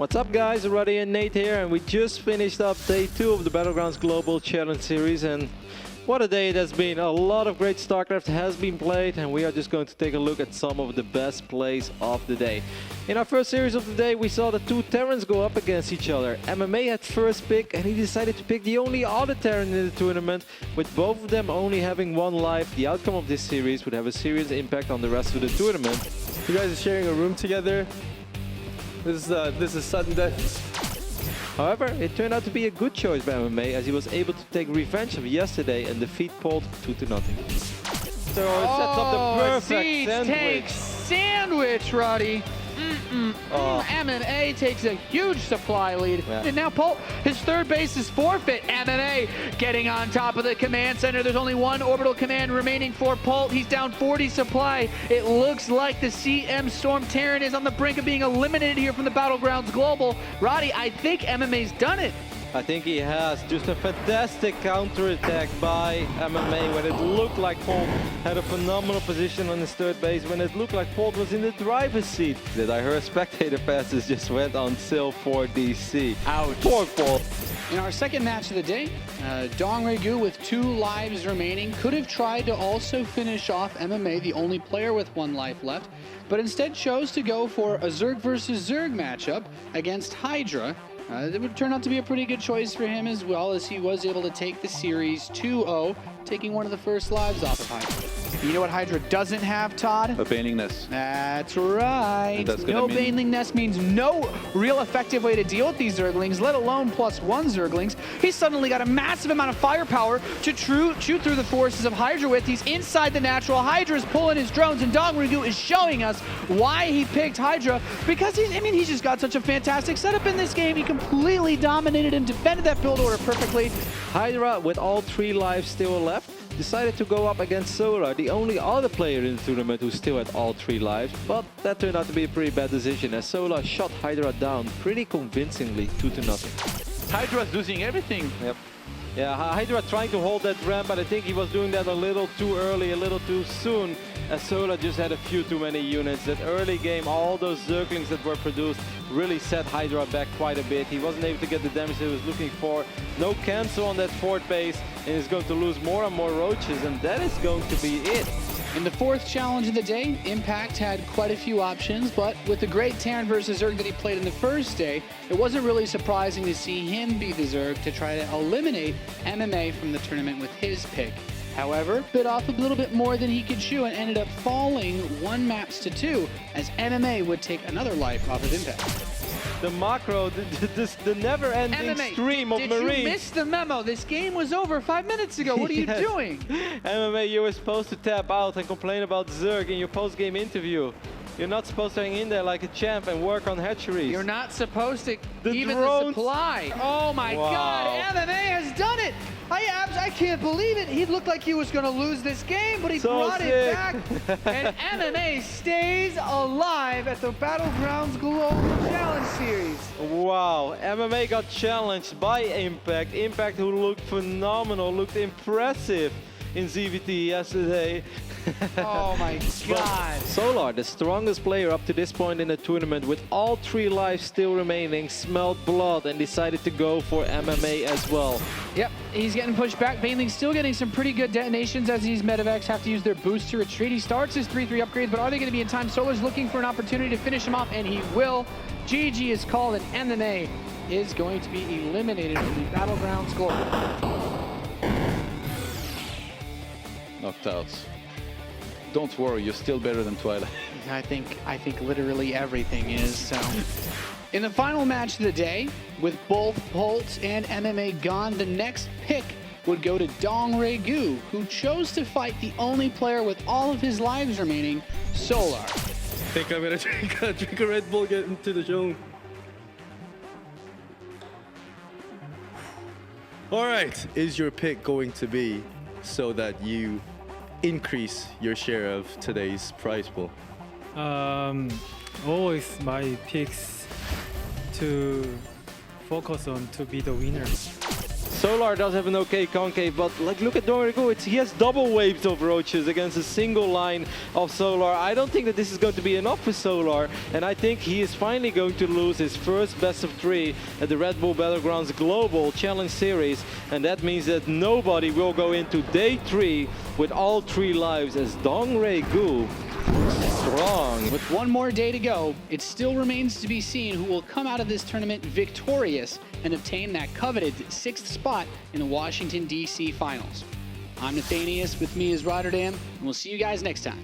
What's up guys, RotterdaM and Nate here, and we just finished up day 2 of the Battlegrounds Global Challenge Series, and what a day it has been. A lot of great StarCraft has been played, and we are just going to take a look at some of the best plays of the day. In our first series of the day, we saw the two Terrans go up against each other. MMA had first pick, and he decided to pick the only other Terran in the tournament. With both of them only having one life, the outcome of this series would have a serious impact on the rest of the tournament. You guys are sharing a room together. This is sudden death. However, it turned out to be a good choice by MMA, as he was able to take revenge of yesterday and defeat Polt 2-0. So it sets up the perfect Siege sandwich. takes sandwich, Roddy. MMA takes a huge supply lead. Yeah. And now Polt, his third base is forfeit. MMA getting on top of the command center. There's only one orbital command remaining for Polt. He's down 40 supply. It looks like the CM Storm Terran is on the brink of being eliminated here from the Battlegrounds Global. Roddy, I think MMA's done it. I think he has. Just a fantastic counterattack by MMA when it looked like Polt had a phenomenal position on his third base, when it looked like Polt was in the driver's seat. That I heard spectator passes just went on sale for DC. Ouch. Poor Polt. In our second match of the day, DongRu with 2 lives remaining could have tried to also finish off MMA, the only player with 1 life left, but instead chose to go for a Zerg versus Zerg matchup against Hydra. It would turn out to be a pretty good choice for him, as well as he was able to take the series 2-0, taking one of the first lives off of Hydra. You know what Hydra doesn't have, Todd? A Baning Nest. That's right. That's No gonna mean- Baneling Nest means no real effective way to deal with these Zerglings, let alone +1 Zerglings. He's suddenly got a massive amount of firepower to shoot through the forces of Hydra with. He's inside the natural. Hydra's pulling his drones, and DongRu is showing us why he picked Hydra, because he's just got such a fantastic setup in this game. He completely dominated and defended that build order perfectly. Hydra, with all 3 lives still left, decided to go up against Sola, the only other player in the tournament who still had all 3 lives, but that turned out to be a pretty bad decision, as Sola shot Hydra down pretty convincingly 2-0. Hydra's losing everything. Yep. Yeah, Hydra trying to hold that ramp, but I think he was doing that a little too early, a little too soon, as Sola just had a few too many units. That early game, all those Zerglings that were produced really set Hydra back quite a bit. He wasn't able to get the damage he was looking for. No cancel on that 4th base, and he's going to lose more and more roaches, and that is going to be it. In the 4th challenge of the day, Impact had quite a few options, but with the great Terran versus Zerg that he played in the first day, it wasn't really surprising to see him be the Zerg to try to eliminate MMA from the tournament with his pick. However, bit off a little bit more than he could chew and ended up falling 1 maps to 2, as MMA would take another life off of Impact. The macro, the never-ending stream of did Marines. you miss the memo? This game was over 5 minutes ago. What are you Yes. doing? MMA, you were supposed to tap out and complain about Zerg in your post-game interview. You're not supposed to hang in there like a champ and work on hatcheries. You're not supposed to The even drones. the supply. Oh my Wow. God, MMA has done it. I can't believe it. He looked like he was going to lose this game, but he So brought sick. it back. And MMA stays alive at the Battlegrounds Global Challenge Series. Wow, MMA got challenged by Impact. Impact, who looked phenomenal, looked impressive in ZVT yesterday. Oh my But God. Solar, the strongest player up to this point in the tournament, with all 3 lives still remaining, smelled blood and decided to go for MMA as well. Yep, he's getting pushed back. Baneling's still getting some pretty good detonations as these medevacs have to use their boost to retreat. He starts his 3-3 upgrades, but are they going to be in time? Solar's looking for an opportunity to finish him off, and he will. GG is called, and MMA is going to be eliminated from the Battlegrounds Global. Knocked out. Don't worry, you're still better than Twilight. I think literally everything is, so. In the final match of the day, with both Polt and MMA gone, the next pick would go to DongRu, who chose to fight the only player with all of his lives remaining, Solar. I think I'm gonna drink a Red Bull, get into the zone. All right, is your pick going to be so that you increase your share of today's prize pool? Always my picks to focus on to be the winner. Solar does have an okay concave, but like look at DongRu, he has double waves of roaches against a single line of Solar. I don't think that this is going to be enough for Solar, and I think he is finally going to lose his first best of 3 at the Red Bull Battlegrounds Global Challenge Series, and that means that nobody will go into day 3 with all 3 lives as DongRu strong. With one more day to go, it still remains to be seen who will come out of this tournament victorious and obtain that coveted 6th spot in the Washington, D.C. finals. I'm Nathanias, with me is RotterdaM, and we'll see you guys next time.